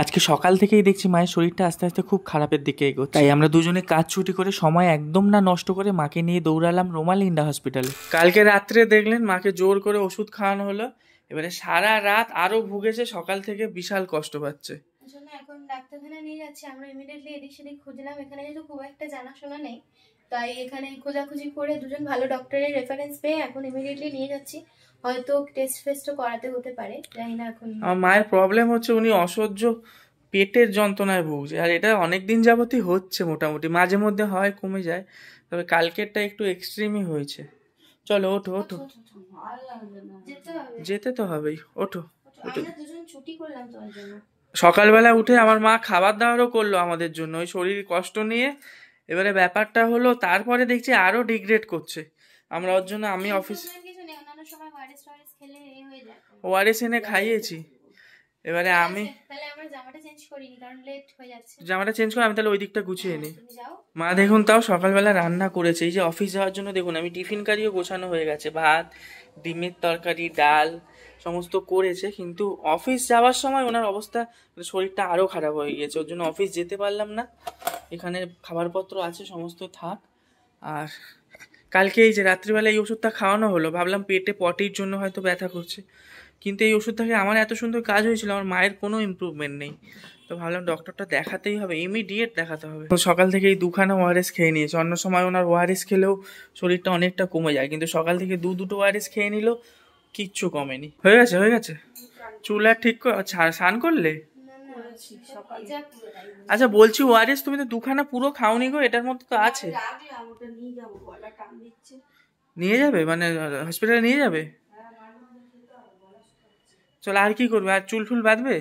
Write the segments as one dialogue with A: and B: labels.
A: আজকে সকাল থেকেই দেখছি মায়ের শরীরটা আস্তে আস্তে খুব খারাপের দিকে এগোচ্ছে, তাই আমরা দুজনে কাজ ছুটি করে সময় একদম না নষ্ট করে মাকে নিয়ে দৌড়ালাম রোমালিন্ডা হসপিটালে। কালকে রাত্রে দেখলেন মাকে জোর করে ওষুধ খাওয়ানো হলো, এবারে সারা রাত আরো ভুগেছে, সকাল থেকে বিশাল কষ্ট পাচ্ছে।
B: এখন ডাক্তারখানায় নিয়ে যাচ্ছি আমরা। ইমিডিয়েটলি এদিক সেদিক খুঁজলাম, এখানে যেহেতু খুব একটা জানাশোনা নেই, তাই এখানে খোঁজাখুঁজি করে দুজন ভালো ডক্টরের রেফারেন্স পেয়ে এখন ইমিডিয়েটলি নিয়ে যাচ্ছি। হয়তো টেস্ট ফেস্টও করাতে হতে পারে, জানি না। এখন
A: আমার মায়ের প্রবলেম হচ্ছে উনি অসহ্য পেটের যন্ত্রণায় ভুগছে, আর এটা অনেক দিন যাবতই হচ্ছে, মোটামুটি মাঝে মধ্যে হয়, কমে যায়, তবে কালকেরটা একটু এক্সট্রিমই হয়েছে। চলো ওঠো ওঠো, যেতে তো হবেই, ওঠো ওঠো।
B: দুজন ছুটি করলাম তোমার জন্য।
A: সকালবেলা উঠে আমার মা খাবার দাবারও করলো আমাদের জন্য, ওই শরীর কষ্ট নিয়ে। এবারে ব্যাপারটা হলো তারপরে দেখছি আরো ডিগ্রেড করছে। আমরা ওর জন্য আমি অফিস ওআরএস এনে খাইয়েছি। এবারে আমি জামাটা চেঞ্জ করে আমি তাহলে ওই দিকটা গুছিয়ে নিই। মা দেখুন তাও সকালবেলা রান্না করেছে, এই যে অফিস যাওয়ার জন্য দেখুন আমি টিফিন কারিও গোছানো হয়ে গেছে, ভাত, ডিমের তরকারি, ডাল সমস্ত করেছে, কিন্তু অফিস যাওয়ার সময় ওনার অবস্থা, শরীরটা আরো খারাপ হয়ে গিয়েছে, ওর জন্য অফিস যেতে পারলাম না। এখানে খাবারপত্র আছে সমস্ত থাক। আর কালকে এই যে রাত্রিবেলা এই ওষুধটা খাওয়ানো হলো, ভাবলাম পেটে পটির জন্য হয়তো ব্যথা করছে, কিন্তু এই ওষুধ থেকে আমার এত সুন্দর কাজ হয়েছিল, আমার মায়ের কোনো ইমপ্রুভমেন্ট নেই। তো ভাবলাম ডক্টরটা দেখাতেই হবে, ইমিডিয়েট দেখাতে হবে। সকাল থেকে এই দুখানা ওআরএস খেয়ে নিয়েছে, অন্য সময় ওনার ওআরএস খেলেও শরীরটা অনেকটা কমে যায়, কিন্তু সকাল থেকে দুটো ওআরএস খেয়ে নিল, কিচ্ছু কমেনি। হয়ে গেছে হয়ে গেছে, চুল আর ঠিক স্নান করলে? আচ্ছা বলছি ওআরএস তুমি তো দুখানা পুরো খাওনি গো, এটার মধ্যে তো আছে। নিয়ে যাবে মানে হসপিটালে নিয়ে যাবে? চলো আর কি করবে, আর চুল ফুল বাঁধবে?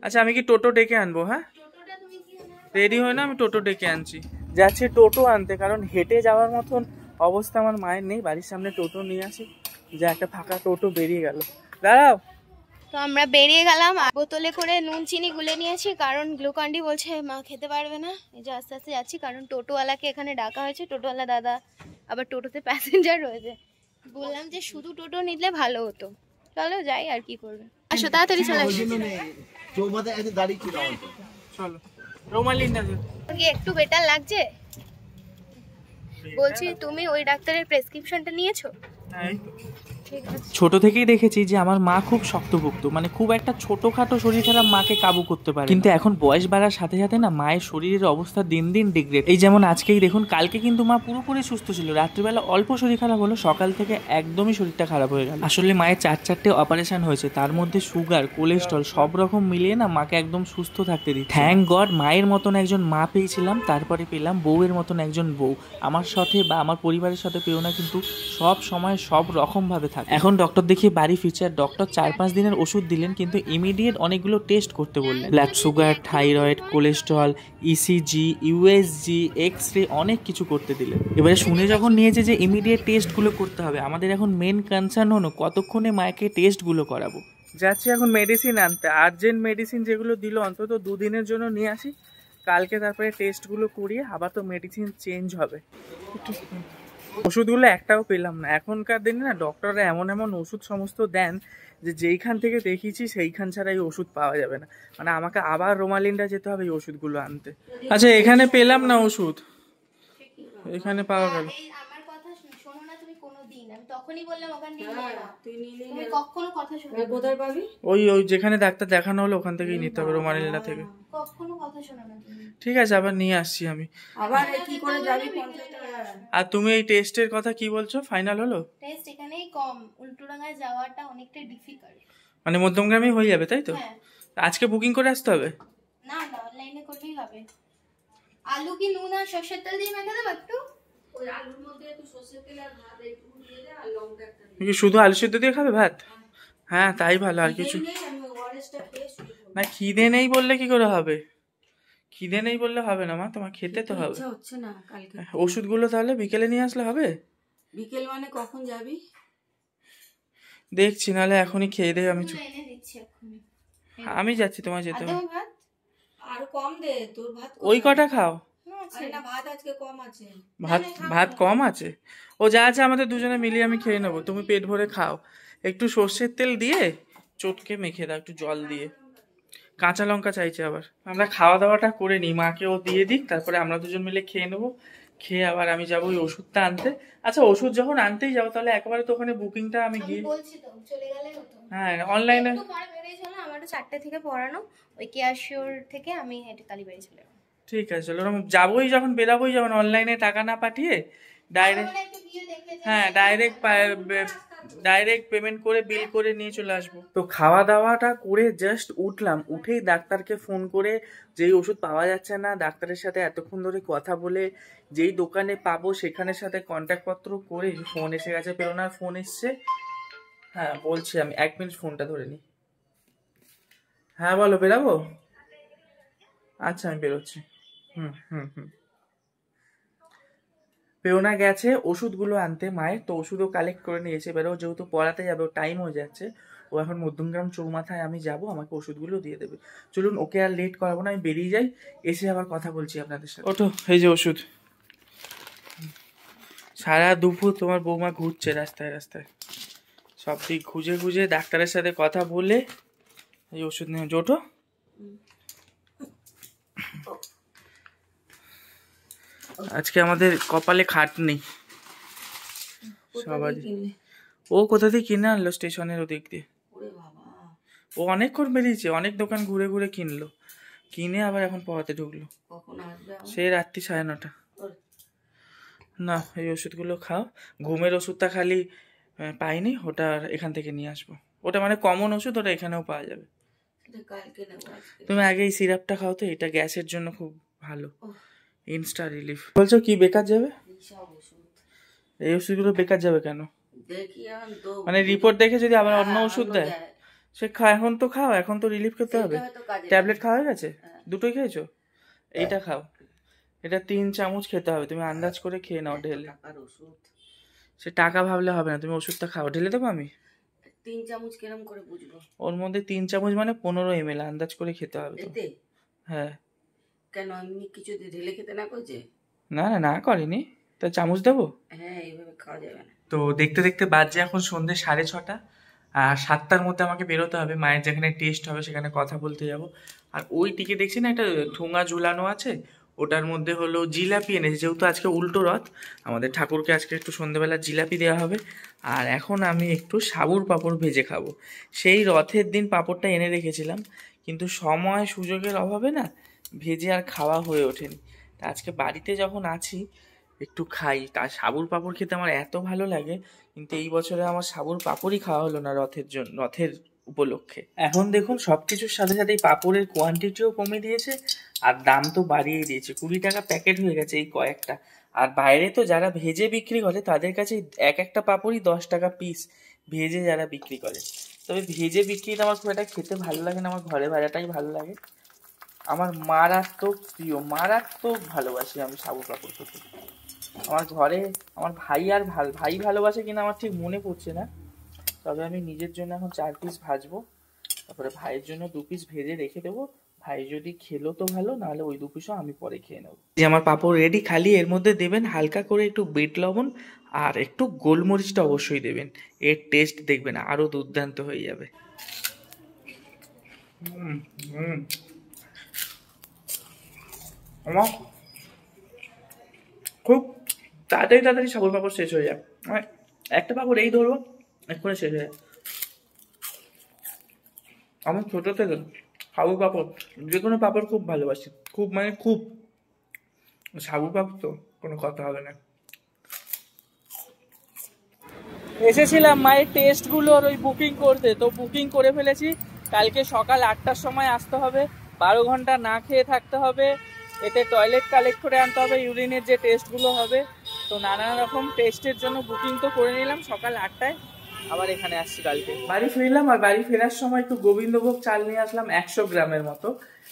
A: আচ্ছা আমি কি টোটো ডেকে আনবো? হ্যাঁ রেডি হয় না, আমি টোটো ডেকে আনছি। যাচ্ছি টোটো আনতে, কারণ হেঁটে যাওয়ার মতন অবস্থা আমার মায়ের নেই। বাড়ির সামনে টোটো নিয়ে আসি, যে একটা ফাঁকা টোটো বেরিয়ে গেল, দাঁড়াও।
B: তো আমরা বেরিয়ে গেলাম, বোতলে করে নুন চিনি গুলে নিয়েছি, কারণ গ্লুকন্ডি বলছে মা খেতে পারবে না। এই যে আস্তে আস্তে যাচ্ছি, কারণ টোটোওয়ালাকে এখানে ডাকা হয়েছে। টোটোওয়ালা দাদা আবার টোটোতে প্যাসেঞ্জার রয়েছে, বললাম যে শুধু টোটো নিলে ভালো হতো। চলো যাই, আর কি করবে। আসো তাড়াতাড়ি চলে আসো।
A: চলো রোমালিন্ডা
B: একটু বেটার লাগছে। বলছি তুমি ওই ডাক্তারের প্রেসক্রিপশনটা নিয়েছো?
A: হ্যাঁ ছোট থেকেই দেখেছি যে আমার মা খুব শক্তভুক্ত, মানে খুব একটা ছোটখাটো শরীর খারাপ মাকে কাবু করতে পারে, কিন্তু এখন বয়স বাড়ার সাথে সাথে না মায়ের শরীরের অবস্থা দিন দিন ডিগ্রেড। এই যেমন আজকেই দেখুন, কালকে কিন্তু মা পুরোপুরি সুস্থ ছিল, রাত্রিবেলা অল্প শরীর খারাপ হলো, সকাল থেকে একদমই শরীরটা খারাপ হয়ে গেল। আসলে মায়ের 4-4টে অপারেশন হয়েছে, তার মধ্যে সুগার, কোলেস্ট্রল সব রকম মিলিয়ে না মাকে একদম সুস্থ থাকতে দিই। থ্যাংক গড মায়ের মতন একজন মা পেয়েছিলাম, তারপরে পেলাম বউয়ের মতন একজন বউ। আমার সাথে বা আমার পরিবারের সাথে পেও না, কিন্তু সব সময় সব রকম ভাবে থাকে। এখন ডক্টর দেখিয়ে বাড়ি ফিরছে, আর ডক্টর 4-5 দিনের ওষুধ দিলেন, কিন্তু ইমিডিয়েট অনেকগুলো টেস্ট করতে বললেন। Blood sugar, thyroid, cholesterol, ECG, USG, X-ray অনেক কিছু করতে দিলেন। এবারে শুনে যখন নিয়েছে যে ইমিডিয়েট টেস্টগুলো করতে হবে, আমাদের এখন মেন কনসার্ন হলো কতক্ষণে মাকে টেস্টগুলো করাবো। যাচ্ছি এখন মেডিসিন আনতে, আর্জেন্ট মেডিসিন যেগুলো দিল অন্তত 2 দিনের জন্য নিয়ে আসি, কালকে তারপরে টেস্টগুলো করিয়ে আবার তো মেডিসিন চেঞ্জ হবে। ওষুধগুলো একটাও পেলাম না। এখনকার দিনে না ডক্টররা এমন এমন ওষুধ সমস্ত দেন যে যেইখান থেকে দেখিয়েছি সেইখান ছাড়া এই ওষুধ পাওয়া যাবে না, মানে আমাকে আবার রোমালিন্ডা যেতে হবে এই ওষুধগুলো আনতে। আচ্ছা এখানে পেলাম না ওষুধ, এখানে পাওয়া গেল।
B: আমার কথা শোনো না তুমি কোনোদিন, আমি তখনই বললাম ওখান থেকে নিয়ে নাও, তুমি কখনো কথা শোনো না। কোথায় পাবি?
A: ওই যেখানে ডাক্তার দেখানো হলো ওখান থেকেই নিতে হবে, রোমালিন্ডা থেকে।
B: কখনো কথা শোনো না তুমি।
A: ঠিক আছে আবার নিয়ে আসছি আমি।
B: আবার কি করে যাবি 50 টাকা?
A: আর তুমি এই টেস্টের কথা কি বলছো, ফাইনাল হলো?
B: টেস্ট এখানেই কম, উল্টোডাঙায় যাওয়াটা অনেকটা ডিফিকাল্ট।
A: মানে মধ্যমগ্রামেই হয়ে যাবে তাই তো? আজকে বুকিং করে আসতে হবে?
B: না না অনলাইনে করলেই হবে। আলু কি নুন আর সরষের তেল দিয়ে মেখে দেব একটু? ওই আলুর মধ্যে একটু সরষের তেল আর ভাত একটু দিয়ে দে, আর লঙ্কা একটা দিয়ে।
A: কি শুধু আলু সিদ্ধ দিয়ে খাবে ভাত? হ্যাঁ তাই ভালো, আর কিছু না। খিদে নেই বললে কি করে হবে? খিদে নেই বললে হবে না মা, তোমার খেতে তো হবে।
B: হচ্ছে না কালকে।
A: ওষুধগুলো তাহলে বিকেলে নিয়ে আসলে হবে?
B: বিকেল মানে কখন যাবি?
A: দেখছি, নাহলে এখনই খেয়ে দেয় আমি
B: এনে দিচ্ছি এখনি।
A: আমি যাচ্ছি, তোমার যেতে হবে।
B: ভাত আর কম দে, তোর ভাত
A: ওই কটা খাও।
B: না ভাত আজকে কম আছে।
A: ভাত কম আছে? ও যা আছে আমাদের দুজনে মিলিয়ে আমি খেয়ে নেবো, তুমি পেট ভরে খাও। একটু সর্ষের তেল দিয়ে চটকে মেখে দাও, একটু জল দিয়ে। কাঁচা লঙ্কা চাইছে আবার। আমরা খাওয়া দাওয়াটা করে নিই, মাকে ও দিয়ে দিক, তারপরে আমরা দুজন মিলে খেয়ে নেবো। খেয়ে আবার আমি যাবো ওই ওষুধটা আনতে। আচ্ছা ওষুধ যখন আনতেই যাবো তাহলে একবারে তো ওখানে বুকিংটা আমি গিয়ে
B: বলছি তো চলে গেলে হতো।
A: হ্যাঁ অনলাইনে
B: পরে বেরিয়ে চলো, আমার 4টে থেকে পড়ানো, ওই কেয়ারশিওর থেকে আমি হেঁটে কালীবাড়ি চলে যাবো।
A: ঠিক আছে চলো, যাবোই যখন বেরাবোই যখন, অনলাইনে টাকা না পাঠিয়ে ডাইরেক্ট, হ্যাঁ ডাইরেক্ট পেমেন্ট করে বিল করে নিয়ে চলে আসবো। তো খাওয়া দাওয়াটা করে জাস্ট উঠলাম, উঠেই ডাক্তারকে ফোন করে যেই ওষুধ পাওয়া যাচ্ছে না, ডাক্তারের সাথে এতক্ষণ ধরে কথা বলে যেই দোকানে পাবো সেখানের সাথে কন্ট্যাক্ট পত্র করে ফোন এসে গেছে, প্রেরণার ফোন এসছে। হ্যাঁ বলছি, আমি 1 মিনিট ফোনটা ধরে নিই। হ্যাঁ বলো, বেরাবো? আচ্ছা আমি বেরোচ্ছি। হুম হুম হুম। প্রেরণা গেছে ওষুধগুলো আনতে মায়ের, তো ওষুধও কালেক্ট করে নিয়েছে। এবারেও যেহেতু পড়াতে যাবে, ও টাইম হয়ে যাচ্ছে, ও এখন মধ্যমগ্রাম চৌমাথায় আমি যাব, আমাকে ওষুধগুলো দিয়ে দেবে। চলুন, ওকে আর লেট করাবো না, আমি বেরিয়ে যাই, এসে আবার কথা বলছি আপনাদের সাথে। ওঠো, এই যে ওষুধ। সারা দুপুর তোমার বৌমা ঘুরছে রাস্তায় রাস্তায়, সব দিক খুঁজে খুঁজে ডাক্তারের সাথে কথা বলে এই ওষুধ নিয়ে ওঠো। আজকে আমাদের কপালে খাট নেই সবাই। ও কোথা থেকে কিনে আনলো স্টেশনের ওদিক দিয়ে, ও অনেকক্ষণ বেরিয়েছে, অনেক দোকান ঘুরে ঘুরে কিনলো, কিনে আবার এখন পড়াতে ঢুকলো। সে রাত্রি 9:30। না এই ওষুধগুলো খাও, ঘুমের ওষুধটা খালি পাইনি, ওটা এখান থেকে নিয়ে আসবো। ওটা মানে কমন ওষুধ, ওটা এখানেও পাওয়া যাবে। তুমি আগে এই সিরাপটা খাও তো, এটা গ্যাসের জন্য খুব ভালো, ইনস্টা রিলিফ। বলছো কি বেকার যাবে? এই ওষুধগুলো বেকার যাবে কেন? মানে রিপোর্ট দেখে যদি আবার অন্য ওষুধ দেয়, সে এখন তো খাও, এখন তো রিলিফ খেতে হবে। ট্যাবলেট খাওয়া হয়ে গেছে? দুটোই খেয়েছো? এইটা খাও, এটা 3 চামচ খেতে হবে, তুমি আন্দাজ করে খেয়ে নাও ঢেলে। সে টাকা ভাবলে হবে না, তুমি ওষুধটা খাও। ঢেলে দেবো আমি?
C: 3 চামচ কিরম করে বুঝবো?
A: ওর মধ্যে 3 চামচ মানে 15 ml, আন্দাজ করে খেতে হবে তো। হ্যাঁ।
C: কেন এমনি কিছু ঢেলে খেতে না করছে?
A: না না না করেনি, তা চামচ দেবো?
C: হ্যাঁ এইভাবে খাওয়া যাবে না। তো
A: দেখতে দেখতে বাজে এখন সন্ধ্যে 6:30, আর 7টার মধ্যে আমাকে বেরোতে হবে, মায়ের যেখানে টেস্ট হবে সেখানে কথা বলতে যাব। আর ওই দিকে দেখছি না একটা ঠোঙা ঝুলানো আছে, ওটার মধ্যে হলো জিলাপি এনেছে, যেহেতু আজকে উল্টো রথ, আমাদের ঠাকুরকে আজকে একটু সন্ধ্যেবেলা জিলাপি দেওয়া হবে। আর এখন আমি একটু সাবুর পাঁপড় ভেজে খাবো। সেই রথের দিন পাঁপড়টা এনে রেখেছিলাম, কিন্তু সময় সুযোগের অভাবে না ভেজে আর খাওয়া হয়ে ওঠেনি। তা আজকে বাড়িতে যখন আছি একটু খাই। তার সাবুর পাঁপড় খেতে আমার এত ভালো লাগে, কিন্তু এই বছরে আমার সাবুর পাঁপড়ই খাওয়া হলো না রথের উপলক্ষে। এখন দেখুন সবকিছুর সাথে সাথে এই পাঁপড়ের কোয়ান্টিটিও কমে দিয়েছে, আর দাম তো বাড়িয়ে দিয়েছে, 20 টাকা প্যাকেট হয়ে গেছে এই কয়েকটা। আর বাইরে তো যারা ভেজে বিক্রি করে তাদের কাছে একটা পাঁপড়ই 10 টাকা পিস, ভেজে যারা বিক্রি করে। তবে ভেজে বিক্রিটা আমার খুব একটা খেতে ভালো লাগে না, আমার ঘরে ভাজাটাই ভালো লাগে। আমার মারাত্মক প্রিয়, মারাত্মক ভালোবাসি আমি সাবুর পাঁপড় খেতে। আমার ঘরে আমার ভাই ভালোবাসে কিনা আমার ঠিক মনে পড়ছে না, তবে আমি নিজের জন্য এখন 4 পিস ভাজবো, তারপরে ভাইয়ের জন্য 2 পিস ভেজে রেখে দেবো। ভাই যদি খেলো তো ভালো, নাহলে ওই 2 পিসও আমি পরে খেয়ে নেবো। যে আমার পাঁপড় রেডি, খালি এর মধ্যে দেবেন হালকা করে একটু বিট লবণ আর একটু গোলমরিচটা অবশ্যই দেবেন, এর টেস্ট দেখবেন আরো দুর্দান্ত হয়ে যাবে। আমার খুব তাড়াতাড়ি সাবুর পাঁপড় শেষ হয়ে যায়, মানে একটা পাঁপড় এই ধরবো এক্ষুনি শেষ হয়ে যায়। আমার ছোটো থেকে সাবুর পাঁপড়, যে কোনো পাঁপড় খুব ভালোবাসি, খুব মানে খুব। সাবুর পাঁপড় তো কোনো কথা হবে না। এসেছিলাম মায়ের টেস্টগুলোর ওই বুকিং করতে, তো বুকিং করে ফেলেছি। কালকে সকাল 8টার সময় আসতে হবে, 12 ঘন্টা না খেয়ে থাকতে হবে, এতে টয়লেট কালেক্ট করে আনতে হবে, ইউরিনের যে টেস্টগুলো হবে। তো নানা রকম টেস্টের জন্য বুকিং তো করে নিলাম, সকাল 8টায় আবার এখানে আসছি। কালকে বাড়ি ফিরলাম, আর বাড়ি ফেরার সময় একটু গোবিন্দভোগ চাল নিয়ে আসলাম 100 গ্রামের মতো।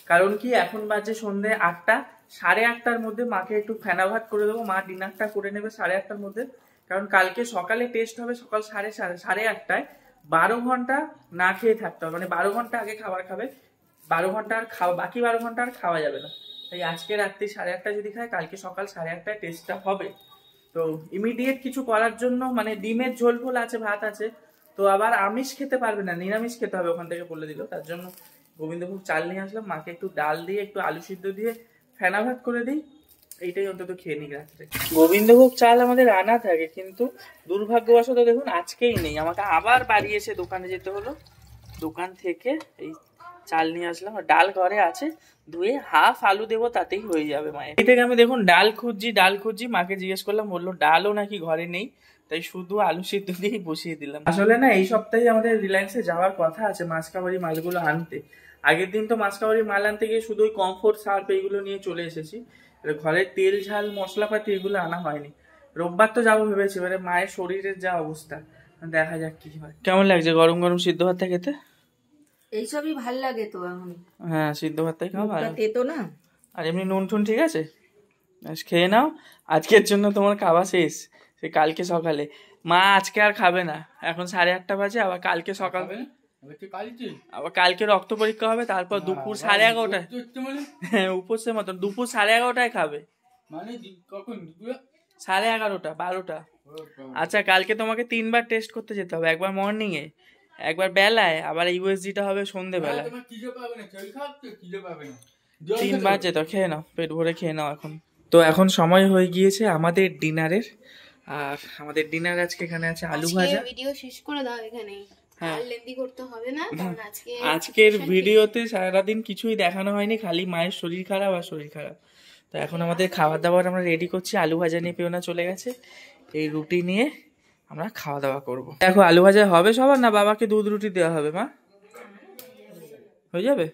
A: কারণ কি এখন বাজে সন্ধ্যে 8টা, 8:30টার মধ্যে মাকে একটু ফেনা ভাত করে দেবো, মা ডিনারটা করে নেবে 8:30টার মধ্যে। কারণ কালকে সকালে টেস্ট হবে সকাল 8:30টায়, 12 ঘন্টা না খেয়ে থাকতে হবে, মানে 12 ঘন্টা আগে খাবার খাবে, 12 ঘন্টা আর খাওয়া, বাকি 12 ঘন্টা আর খাওয়া যাবে না। তাই আজকে রাত্রি 8:30টায় যদি খায়, কালকে সকাল 8:30টায় টেস্টটা হবে। তো ইমিডিয়েট কিছু করার জন্য, মানে ডিমের ঝোল ফোল আছে, ভাত আছে, তো আবার আমিষ খেতে পারবে না, নিরামিষ খেতে হবে ওখান থেকে বলে দিল, তার জন্য গোবিন্দভোগ চাল নিয়ে আসলাম, মাকে একটু ডাল দিয়ে একটু আলু সিদ্ধ দিয়ে ফেনা ভাত করে দিই, এইটাই অন্তত খেয়ে নিই রাত্রে। গোবিন্দভোগ চাল আমাদের আনা থাকে, কিন্তু দুর্ভাগ্যবশত দেখুন আজকেই নেই, আমাকে আবার বাড়ি এসে দোকানে যেতে হলো। দোকান থেকে এই চাল নিয়ে আসলাম, আর ডাল ঘরে আছে, ধুয়ে হাফ আলু দেবো তাতেই হয়ে যাবে মায়ের। এই থেকে আমি দেখুন ডাল খুঁজছি, মাকে জিজ্ঞেস করলাম, বললো ডালও নাকি ঘরে নেই, তাই শুধু আলু সিদ্ধ দিয়েই বসিয়ে দিলাম। আসলে না এই সপ্তাহে আমাদের রিলায়েন্সে যাওয়ার কথা আছে মাসকাবারি মালগুলো আনতে। আগের দিন তো মাসকাবারি মাল আনতে গিয়ে শুধু ওই কমফোর্ট সার্ফ এইগুলো নিয়ে চলে এসেছি, ঘরের তেল ঝাল মশলাপাতি এগুলো আনা হয়নি। রোববার তো যাবো ভেবেছি, এবারে মায়ের শরীরের যা অবস্থা, দেখা যাক কি হয়। কেমন লাগছে গরম গরম সিদ্ধ ভাতটা খেতে?
C: এইসবই ভাল লাগে তো এখন।
A: হ্যাঁ সিদ্ধ ভাতটাই খাওয়া ভালো,
C: তেতো না।
A: আর এমনি নুন টুন ঠিক আছে, খেয়ে নাও। আজকের জন্য তোমার খাওয়া শেষ, সে কালকে সকালে। মা আজকে আর খাবে না, এখন 8:30 বাজে, আবার কালকে সকাল, আবার কালকে রক্ত পরীক্ষা হবে, তারপর দুপুর 11:30টায়, হ্যাঁ উপোসের মতন দুপুর 11:30টায় খাবে। মানে কখন? 11:30, 12টা। আচ্ছা কালকে তোমাকে 3বার টেস্ট করতে যেতে হবে, একবার মর্নিং এ, একবার বেলায়, আবার ইউএসজিটা হবে সন্ধ্যেবেলায়। 3বার যেত। খেয়ে নাও, পেট ভরে খেয়ে নাও এখন। তো এখন সময় হয়ে গিয়েছে আমাদের ডিনারের, আর আমাদের ডিনার আজকে এখানে আছে আলু ভাজা।
B: ভিডিও শেষ করে দাও এখানে, আর লেন্দি করতে হবে না, কারণ
A: আজকের ভিডিওতে সারাদিন কিছুই দেখানো হয়নি, খালি মায়ের শরীর খারাপ আর শরীর খারাপ। তো এখন আমাদের খাবার দাবার আমরা রেডি করছি, আলু ভাজা নিয়ে পেওনা চলে গেছে, এই রুটি নিয়ে আমরা খাওয়া দাওয়া করবো। দেখো আলু ভাজা হবে সবার, না বাবাকে দুধ রুটি দেওয়া হবে? মা হয়ে যাবে,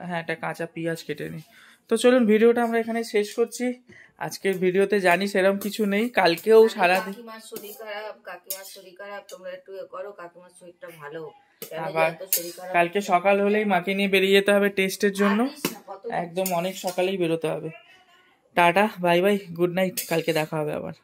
A: হ্যাঁ একটা কাঁচা পেঁয়াজ কেটে নি। তো চলুন ভিডিওটা আমরা এখানে শেষ করছি। আজকের ভিডিওতে জানি সেরকম কিছু নেই, কালকেও সারাদিন
C: কাকিমার শরীর খারাপ, তোমরা একটু করো, কাকিমার শরীরটা ভালো।
A: আবার কালকে সকাল হলেই মাকে নিয়ে বেরিয়ে যেতে হবে টেস্টের জন্য, একদম অনেক সকালেই বেরোতে হবে। Tata bye bye, good night, কালকে দেখা হবে আবার।